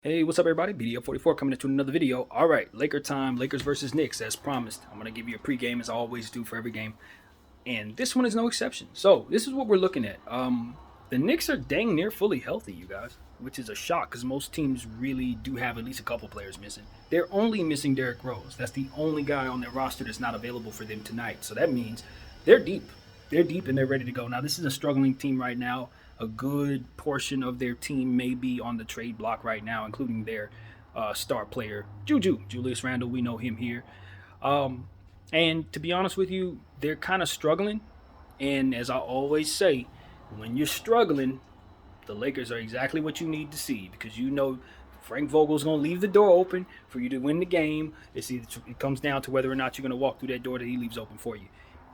Hey, what's up, everybody? BDO44 coming into another video. All right, Laker time, Lakers versus Knicks, as promised. I'm going to give you a pregame, as I always do for every game. And this one is no exception. So, this is what we're looking at. The Knicks are dang near fully healthy, you guys, which is a shock because most teams really do have at least a couple players missing. They're only missing Derrick Rose. That's the only guy on their roster that's not available for them tonight. So, that means they're deep. They're deep and they're ready to go. Now, this is a struggling team right now. A good portion of their team may be on the trade block right now, including their star player, Julius Randle. We know him here. And to be honest with you, they're kind of struggling. And as I always say, when you're struggling, the Lakers are exactly what you need to see because you know Frank Vogel's going to leave the door open for you to win the game. It comes down to whether or not you're going to walk through that door that he leaves open for you.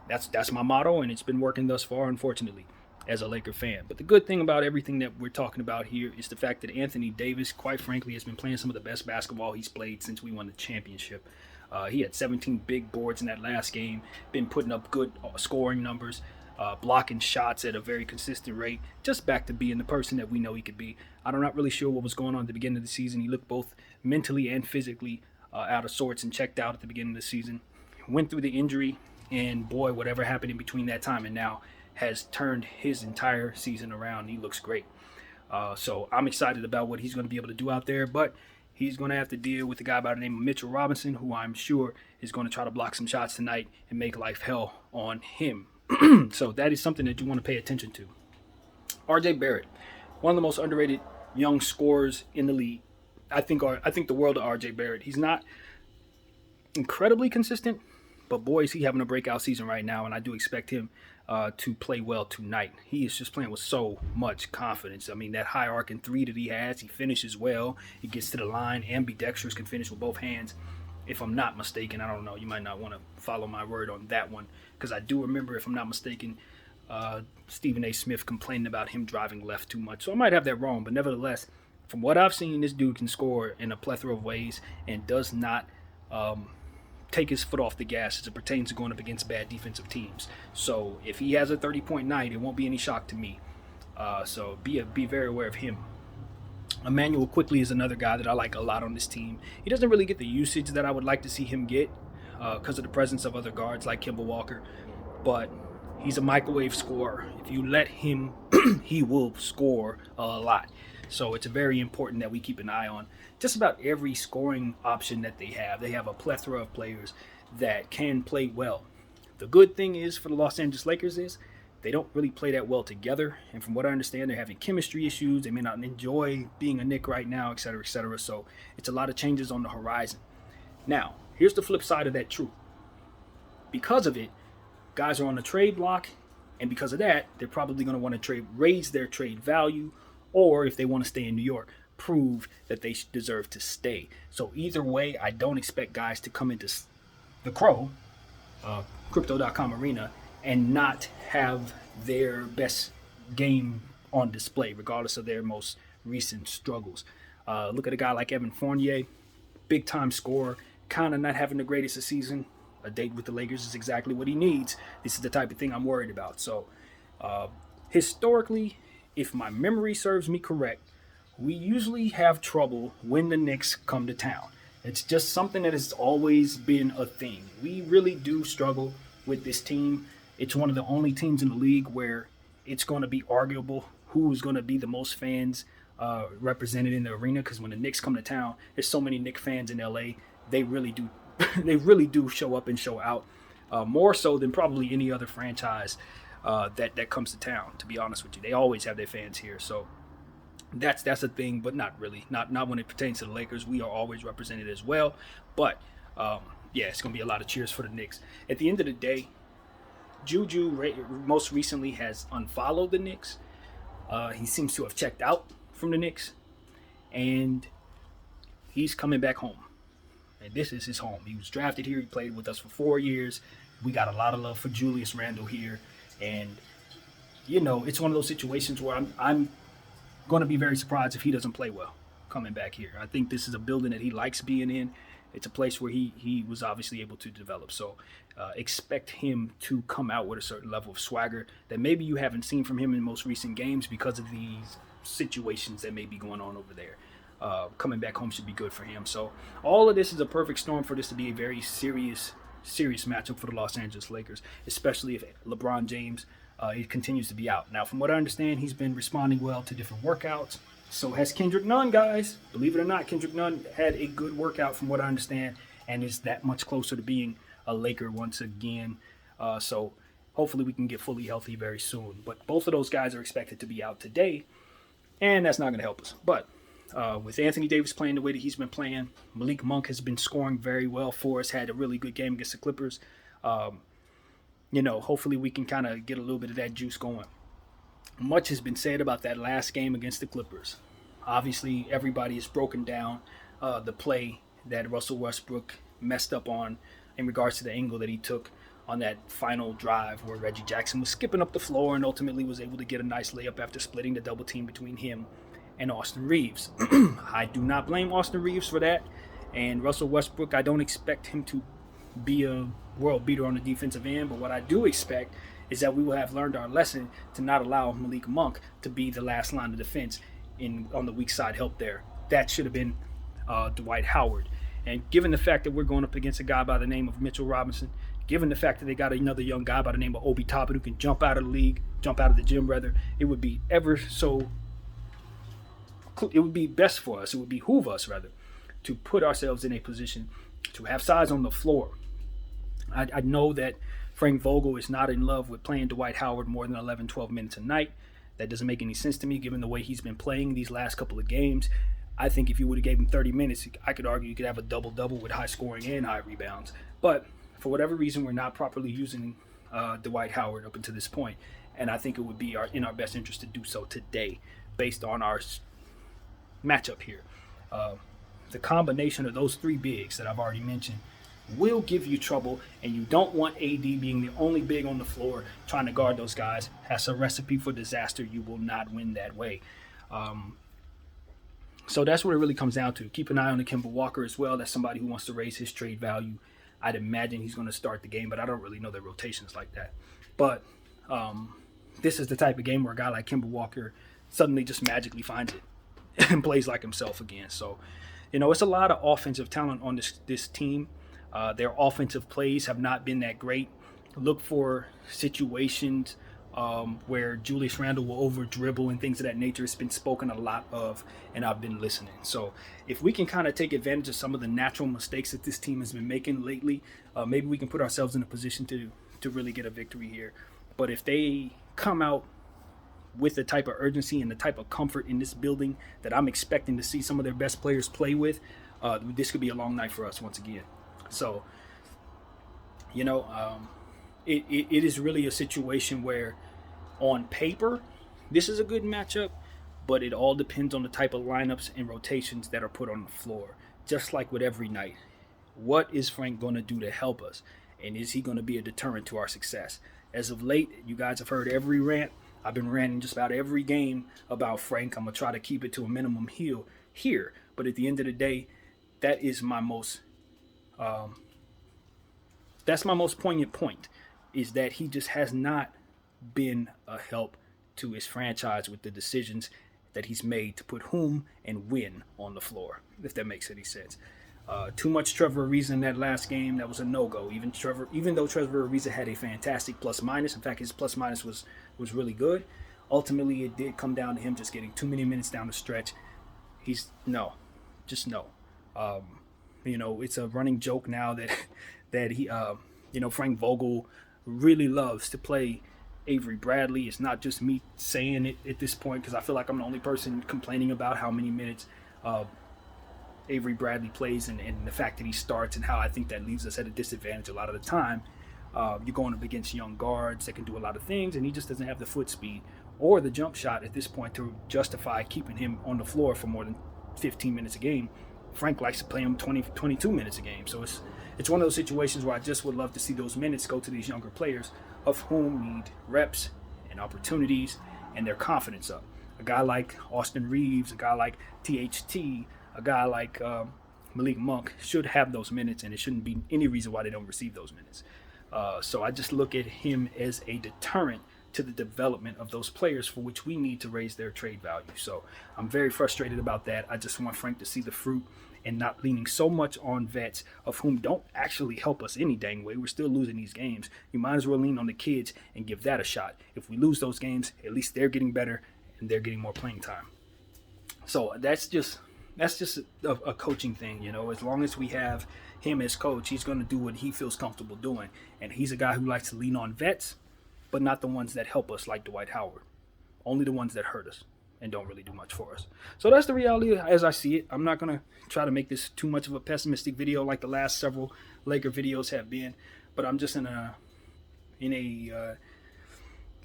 That's my motto, and it's been working thus far, unfortunately, as a Laker fan. But the good thing about everything that we're talking about here is the fact that Anthony Davis, quite frankly, has been playing some of the best basketball he's played since we won the championship. He had 17 big boards in that last game, been putting up good scoring numbers, blocking shots at a very consistent rate, just back to being the person that we know he could be. I'm not really sure what was going on at the beginning of the season. He looked both mentally and physically out of sorts and checked out at the beginning of the season. Went through the injury, and boy, whatever happened in between that time and now has turned his entire season around. He looks great. So I'm excited about what he's going to be able to do out there, but he's going to have to deal with a guy by the name of Mitchell Robinson, who I'm sure is going to try to block some shots tonight and make life hell on him. So that is something that you want to pay attention to. J Barrett, one of the most underrated young scorers in the league. I think the world of J Barrett. He's not incredibly consistent, but boy, is he having a breakout season right now, and I do expect him to play well tonight. He is just playing with so much confidence. I mean, that high arcing three that he has, he finishes well. He gets to the line. Ambidextrous, can finish with both hands. If I'm not mistaken, I don't know. You might not want to follow my word on that one because I do remember, if I'm not mistaken, Stephen A. Smith complaining about him driving left too much. So I might have that wrong, but nevertheless, from what I've seen, this dude can score in a plethora of ways and does not take his foot off the gas as it pertains to going up against bad defensive teams. So if he has a 30-point night, it won't be any shock to me. So be very aware of him. Emmanuel Quickly is another guy that I like a lot on this team. He doesn't really get the usage that I would like to see him get because of the presence of other guards like Kemba Walker, but he's a microwave scorer. If you let him, he will score a lot. So it's very important that we keep an eye on just about every scoring option that they have. They have a plethora of players that can play well. The good thing is for the Los Angeles Lakers is they don't really play that well together. And from what I understand, they're having chemistry issues. They may not enjoy being a Knick right now, et cetera, et cetera. So it's a lot of changes on the horizon. Now, here's the flip side of that truth. Because of it, guys are on the trade block. And because of that, they're probably going to want to raise their trade value, or if they want to stay in New York, prove that they deserve to stay. So either way, I don't expect guys to come into the Crypto.com arena and not have their best game on display, regardless of their most recent struggles. Look at a guy like Evan Fournier, big-time scorer, kind of not having the greatest of season. A date with the Lakers is exactly what he needs. This is the type of thing I'm worried about. So historically, if my memory serves me correct, we usually have trouble when the Knicks come to town. It's just something that has always been a thing. We really do struggle with this team. It's one of the only teams in the league where it's going to be arguable who's going to be the most fans represented in the arena, because when the Knicks come to town, there's so many Knicks fans in LA. They really do they really do show up and show out, more so than probably any other franchise that comes to town, to be honest with you. They always have their fans here. So that's a thing, but not really. Not when it pertains to the Lakers. We are always represented as well. But yeah, it's going to be a lot of cheers for the Knicks. At the end of the day, Juju most recently has unfollowed the Knicks. He seems to have checked out from the Knicks, and he's coming back home. And this is his home. He was drafted here. He played with us for 4 years. We got a lot of love for Julius Randle here. And, you know, it's one of those situations where I'm going to be very surprised if he doesn't play well coming back here. I think this is a building that he likes being in. It's a place where he was obviously able to develop. So expect him to come out with a certain level of swagger that maybe you haven't seen from him in most recent games because of these situations that may be going on over there. coming back home should be good for him. So all of this is a perfect storm for this to be a very serious matchup for the Los Angeles Lakers, especially if LeBron James he continues to be out. Now, from what I understand, he's been responding well to different workouts. So has Kendrick Nunn, guys. Believe it or not, Kendrick Nunn had a good workout from what I understand and is that much closer to being a Laker once again. So hopefully we can get fully healthy very soon. But both of those guys are expected to be out today, and that's not going to help us. But with Anthony Davis playing the way that he's been playing, Malik Monk has been scoring very well for us, had a really good game against the Clippers. Hopefully we can kind of get a little bit of that juice going. Much has been said about that last game against the Clippers. Obviously, everybody has broken down the play that Russell Westbrook messed up on in regards to the angle that he took on that final drive where Reggie Jackson was skipping up the floor and ultimately was able to get a nice layup after splitting the double team between him and Austin Reeves. I do not blame Austin Reeves for that. And Russell Westbrook, I don't expect him to be a world beater on the defensive end, but what I do expect is that we will have learned our lesson to not allow Malik Monk to be the last line of defense on the weak side help there. That should have been Dwight Howard. And given the fact that we're going up against a guy by the name of Mitchell Robinson, given the fact that they got another young guy by the name of Obi Toppin who can jump out of the gym, it would be it would be best for us, it would behoove us, to put ourselves in a position to have size on the floor. I know that Frank Vogel is not in love with playing Dwight Howard more than 11, 12 minutes a night. That doesn't make any sense to me given the way he's been playing these last couple of games. I think if you would have gave him 30 minutes, I could argue you could have a double-double with high scoring and high rebounds. But for whatever reason, we're not properly using Dwight Howard up until this point. And I think it would be in our best interest to do so today based on our matchup here. The combination of those three bigs that I've already mentioned will give you trouble, and you don't want AD being the only big on the floor trying to guard those guys. That's a recipe for disaster. You will not win that way. So that's what it really comes down to. Keep an eye on the Kemba Walker as well. That's somebody who wants to raise his trade value. I'd imagine he's going to start the game, but I don't really know their rotations like that. But this is the type of game where a guy like Kemba Walker suddenly just magically finds it and plays like himself again. So, it's a lot of offensive talent on this team. Their offensive plays have not been that great. Look for situations where Julius Randle will over dribble and things of that nature. It's been spoken a lot of, and I've been listening. So if we can kind of take advantage of some of the natural mistakes that this team has been making lately, maybe we can put ourselves in a position to really get a victory here. But if they come out with the type of urgency and the type of comfort in this building that I'm expecting to see some of their best players play with, this could be a long night for us once again. So, it is really a situation where on paper, this is a good matchup, but it all depends on the type of lineups and rotations that are put on the floor. Just like with every night, what is Frank going to do to help us? And is he going to be a deterrent to our success? As of late, you guys have heard every rant. I've been ranting just about every game about Frank. I'm going to try to keep it to a minimum here. But at the end of the day, that is my most poignant point, is that he just has not been a help to his franchise with the decisions that he's made to put whom and when on the floor, if that makes any sense. Too much Trevor Ariza in that last game. That was a no-go. Even though Trevor Ariza had a fantastic plus-minus, in fact, his plus-minus was really good, ultimately it did come down to him just getting too many minutes down the stretch. No. It's a running joke now that he, Frank Vogel really loves to play Avery Bradley. It's not just me saying it at this point, because I feel like I'm the only person complaining about how many minutes Avery Bradley plays and the fact that he starts, and how I think that leaves us at a disadvantage a lot of the time. You're going up against young guards that can do a lot of things, and he just doesn't have the foot speed or the jump shot at this point to justify keeping him on the floor for more than 15 minutes a game. Frank likes to play him 22 minutes a game. So it's one of those situations where I just would love to see those minutes go to these younger players, of whom need reps and opportunities and their confidence up. A guy like Austin Reeves, a guy like THT, a guy like Malik Monk should have those minutes, and it shouldn't be any reason why they don't receive those minutes. So I just look at him as a deterrent to the development of those players for which we need to raise their trade value. So I'm very frustrated about that. I just want Frank to see the fruit and not leaning so much on vets of whom don't actually help us any dang way. We're still losing these games. You might as well lean on the kids and give that a shot. If we lose those games, at least they're getting better and they're getting more playing time. So that's just a coaching thing, you know. As long as we have him as coach, he's going to do what he feels comfortable doing. And he's a guy who likes to lean on vets, but not the ones that help us like Dwight Howard. Only the ones that hurt us and don't really do much for us. So that's the reality as I see it. I'm not going to try to make this too much of a pessimistic video like the last several Laker videos have been, but I'm just in a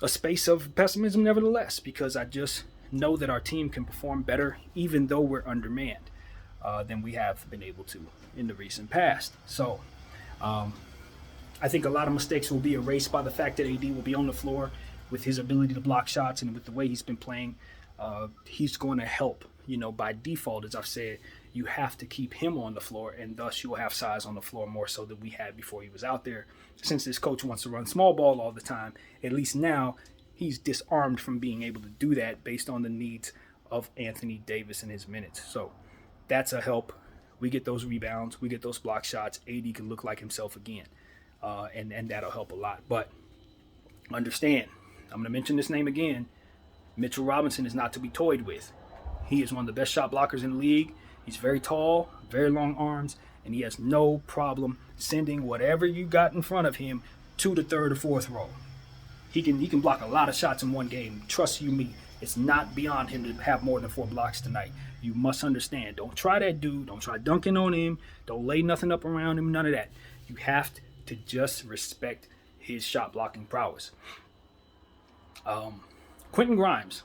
space of pessimism nevertheless, because I just know that our team can perform better even though we're undermanned than we have been able to in the recent past. So I think a lot of mistakes will be erased by the fact that AD will be on the floor with his ability to block shots and with the way he's been playing. He's going to help, you know, by default. As I've said, you have to keep him on the floor, and thus you'll have size on the floor more so than we had before he was out there. Since this coach wants to run small ball all the time, at least now he's disarmed from being able to do that based on the needs of Anthony Davis and his minutes. So that's a help. We get those rebounds, we get those block shots. AD can look like himself again, and that'll help a lot. But understand, I'm going to mention this name again. Mitchell Robinson is not to be toyed with. He is one of the best shot blockers in the league. He's very tall, very long arms, and he has no problem sending whatever you got in front of him to the third or fourth row. He can block a lot of shots in one game. Trust you me, it's not beyond him to have more than 4 blocks tonight. You must understand. Don't try that dude. Don't try dunking on him. Don't lay nothing up around him. None of that. You have to just respect his shot blocking prowess. Quentin Grimes.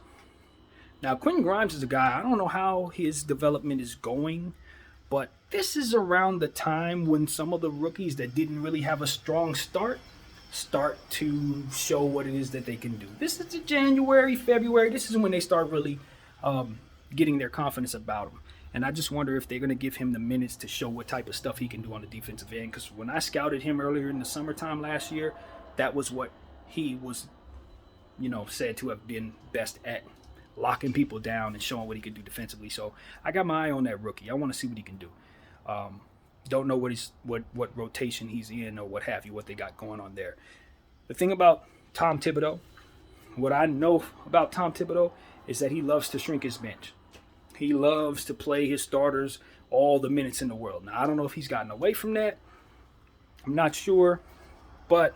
Now, Quentin Grimes is a guy, I don't know how his development is going, but this is around the time when some of the rookies that didn't really have a strong start to show what it is that they can do. This is January, February. This is when they start really getting their confidence about him. And I just wonder if they're going to give him the minutes to show what type of stuff he can do on the defensive end. Because when I scouted him earlier in the summertime last year, that was what he was, you know, said to have been best at, locking people down and showing what he could do defensively. So I got my eye on that rookie. I want to see what he can do. Don't know what rotation he's in or what have you, what they got going on there. The thing about Tom Thibodeau, what I know about Tom Thibodeau is that he loves to shrink his bench. He loves to play his starters all the minutes in the world. Now, I don't know if he's gotten away from that. I'm not sure. But,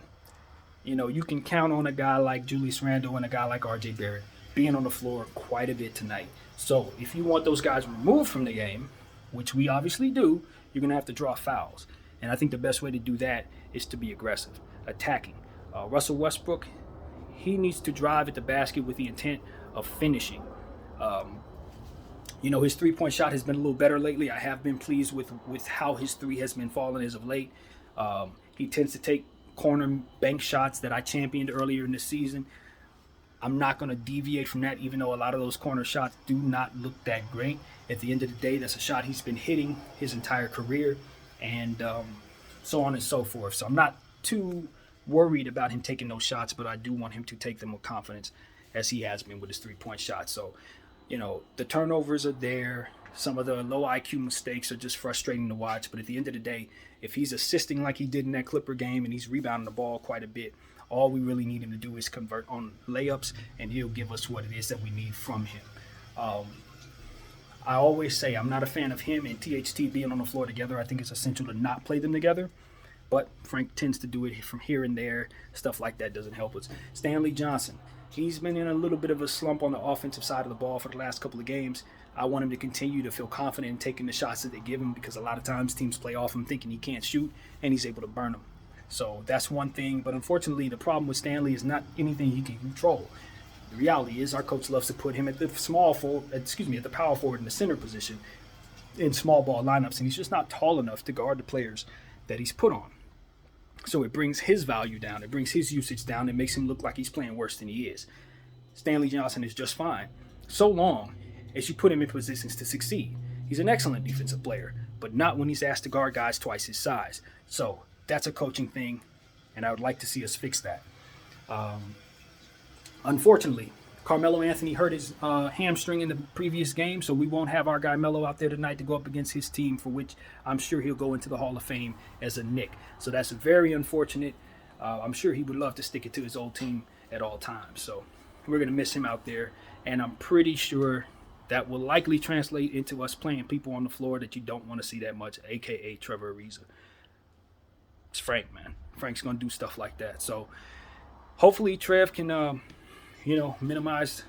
you know, you can count on a guy like Julius Randle and a guy like J Barrett being on the floor quite a bit tonight. So if you want those guys removed from the game, which we obviously do, you're going to have to draw fouls. And I think the best way to do that is to be aggressive, attacking. Russell Westbrook, he needs to drive at the basket with the intent of finishing. You know, his three-point shot has been a little better lately. I have been pleased with how his three has been falling as of late. He tends to take corner bank shots that I championed earlier in the season. I'm not going to deviate from that, even though a lot of those corner shots do not look that great. At the end of the day, that's a shot he's been hitting his entire career, and so on and so forth. So I'm not too worried about him taking those shots, but I do want him to take them with confidence, as he has been with his three-point shot. So, you know, the turnovers are there. Some of the low IQ mistakes are just frustrating to watch. But at the end of the day, if he's assisting like he did in that Clipper game and he's rebounding the ball quite a bit, all we really need him to do is convert on layups, and he'll give us what it is that we need from him. I always say I'm not a fan of him and THT being on the floor together. I think it's essential to not play them together. But Frank tends to do it from here and there. Stuff like that doesn't help us. Stanley Johnson, he's been in a little bit of a slump on the offensive side of the ball for the last couple of games. I want him to continue to feel confident in taking the shots that they give him, because a lot of times teams play off him thinking he can't shoot, and he's able to burn them. So that's one thing. But unfortunately, the problem with Stanley is not anything he can control. The reality is our coach loves to put him at the at the power forward in the center position in small ball lineups, and he's just not tall enough to guard the players that he's put on. So it brings his value down. It brings his usage down. It makes him look like he's playing worse than he is. Stanley Johnson is just fine, so long as you put him in positions to succeed. He's an excellent defensive player, but not when he's asked to guard guys twice his size. So that's a coaching thing, and I would like to see us fix that. Unfortunately, Carmelo Anthony hurt his hamstring in the previous game, so we won't have our guy Melo out there tonight to go up against his team, for which I'm sure he'll go into the Hall of Fame as a Knick. So that's very unfortunate. I'm sure he would love to stick it to his old team at all times. So we're going to miss him out there, and I'm pretty sure that will likely translate into us playing people on the floor that you don't want to see that much, a.k.a. Trevor Ariza. It's Frank, man. Frank's going to do stuff like that. So hopefully Trev can minimize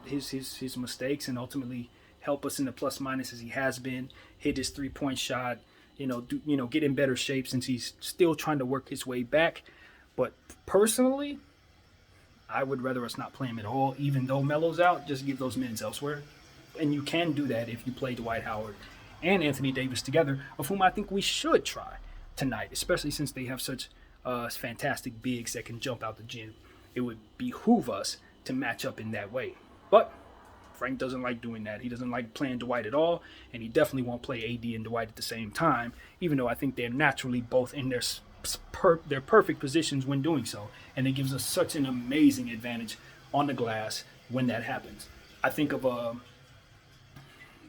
his mistakes and ultimately help us in the plus minus as he has been. Hit his 3-point shot, get in better shape since he's still trying to work his way back. But personally, I would rather us not play him at all, even though Melo's out. Just give those minutes elsewhere, and you can do that if you play Dwight Howard and Anthony Davis together, of whom I think we should try tonight, especially since they have such fantastic bigs that can jump out the gym. It would behoove us to match up in that way. But Frank doesn't like doing that. He doesn't like playing Dwight at all, and he definitely won't play AD and Dwight at the same time, even though I think they're naturally both in their perfect positions when doing so, and it gives us such an amazing advantage on the glass when that happens. I think of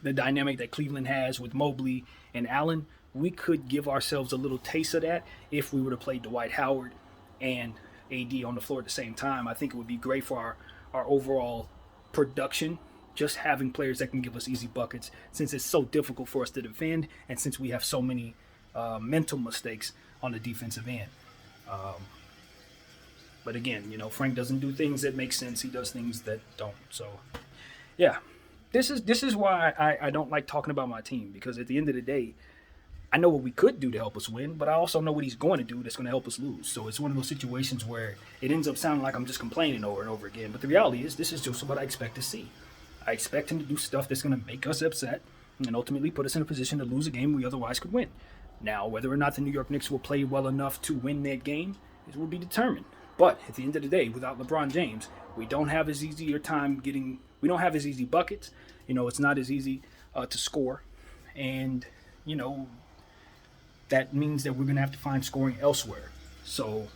the dynamic that Cleveland has with Mobley and Allen. We could give ourselves a little taste of that if we were to play Dwight Howard and AD on the floor at the same time. I think it would be great for our overall production, just having players that can give us easy buckets, since it's so difficult for us to defend and since we have so many mental mistakes on the defensive end. But again, Frank doesn't do things that make sense. He does things that don't. So, yeah, this is why I don't like talking about my team, because at the end of the day, I know what we could do to help us win, but I also know what he's going to do that's going to help us lose. So it's one of those situations where it ends up sounding like I'm just complaining over and over again. But the reality is, this is just what I expect to see. I expect him to do stuff that's going to make us upset and ultimately put us in a position to lose a game we otherwise could win. Now, whether or not the New York Knicks will play well enough to win that game, it will be determined. But at the end of the day, without LeBron James, we don't have as easy buckets. It's not as easy to score. And, that means that we're going to have to find scoring elsewhere. So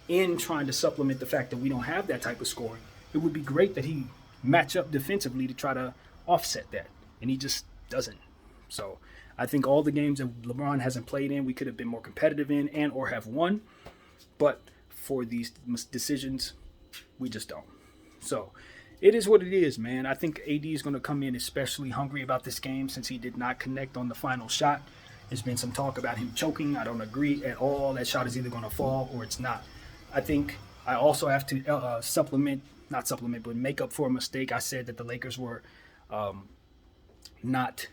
in trying to supplement the fact that we don't have that type of scoring, it would be great that he match up defensively to try to offset that. And he just doesn't. So I think all the games that LeBron hasn't played in, we could have been more competitive in and or have won. But for these decisions, we just don't. So it is what it is, man. I think AD is going to come in especially hungry about this game since he did not connect on the final shot. There's been some talk about him choking. I don't agree at all. That shot is either going to fall or it's not. I think I also have to make up for a mistake. I said that the Lakers were not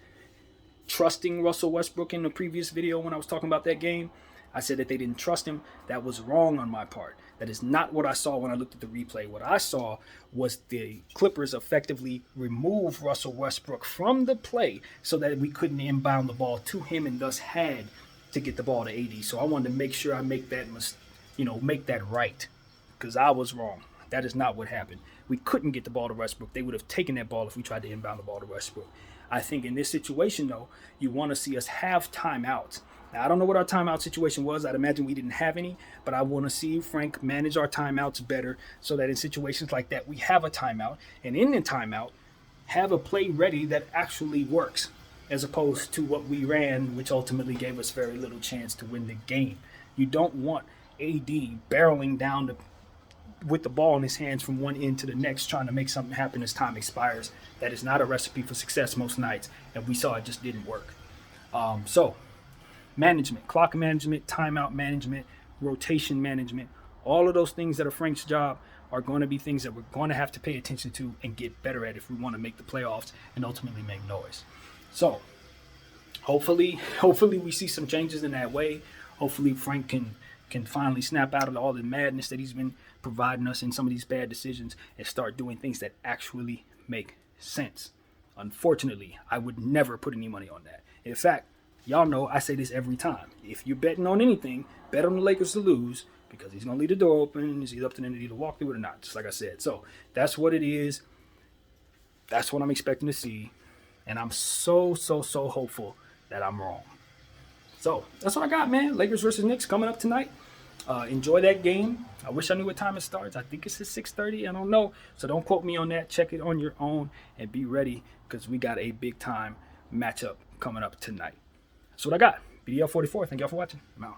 trusting Russell Westbrook in the previous video when I was talking about that game. I said that they didn't trust him. That was wrong on my part. That is not what I saw when I looked at the replay. What I saw was the Clippers effectively remove Russell Westbrook from the play so that we couldn't inbound the ball to him and thus had to get the ball to AD. So I wanted to make sure I make that right, because I was wrong. That is not what happened. We couldn't get the ball to Westbrook. They would have taken that ball if we tried to inbound the ball to Westbrook. I think in this situation, though, you want to see us have timeouts. Now, I don't know what our timeout situation was. I'd imagine we didn't have any, but I want to see Frank manage our timeouts better so that in situations like that, we have a timeout. And in the timeout, have a play ready that actually works, as opposed to what we ran, which ultimately gave us very little chance to win the game. You don't want AD barreling down with the ball in his hands from one end to the next, trying to make something happen as time expires. That is not a recipe for success most nights, and we saw it just didn't work. So management, clock management, timeout management, rotation management, all of those things that are Frank's job are going to be things that we're going to have to pay attention to and get better at if we want to make the playoffs and ultimately make noise. So hopefully we see some changes in that way. Hopefully Frank can finally snap out of all the madness that he's been providing us in some of these bad decisions and start doing things that actually make sense. Unfortunately, I would never put any money on that. In fact, y'all know I say this every time. If you're betting on anything, bet on the Lakers to lose, because he's going to leave the door open. It's either up to them to either walk through it or not, just like I said. So that's what it is. That's what I'm expecting to see. And I'm so hopeful that I'm wrong. So that's what I got, man. Lakers versus Knicks coming up tonight. Enjoy that game. I wish I knew what time it starts. I think it's at 6:30. I don't know. So don't quote me on that. Check it on your own and be ready because we got a big time matchup coming up tonight. That's what I got. BDL 44. Thank y'all for watching. I'm out.